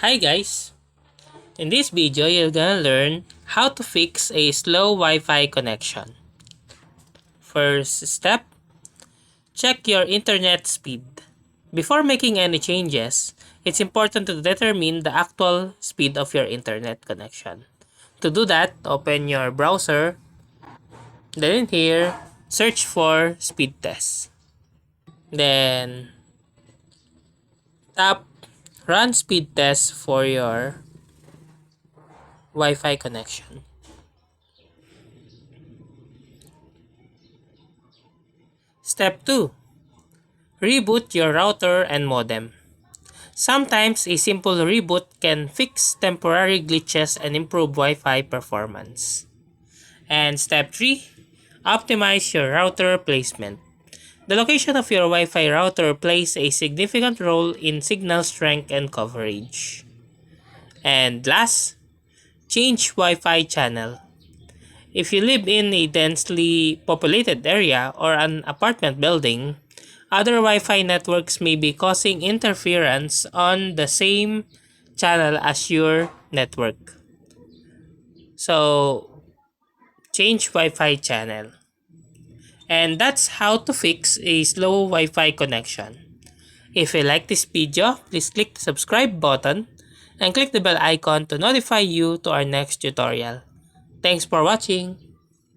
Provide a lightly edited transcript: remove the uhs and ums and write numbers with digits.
Hi guys! In this video, you're gonna learn how to fix a slow Wi-Fi connection. First step, check your internet speed. Before making any changes, it's important to determine the actual speed of your internet connection. To do that, open your browser, then in here, search for speed test. Then, tap run speed test for your Wi-Fi connection. Step 2. Reboot your router and modem. Sometimes a simple reboot can fix temporary glitches and improve Wi-Fi performance. And step 3. Optimize your router placement. The location of your Wi-Fi router plays a significant role in signal strength and coverage. And last, change Wi-Fi channel. If you live in a densely populated area or an apartment building, other Wi-Fi networks may be causing interference on the same channel as your network. So, change Wi-Fi channel. And that's how to fix a slow Wi-Fi connection. If you like this video, please click the subscribe button and click the bell icon to notify you to our next tutorial. Thanks for watching!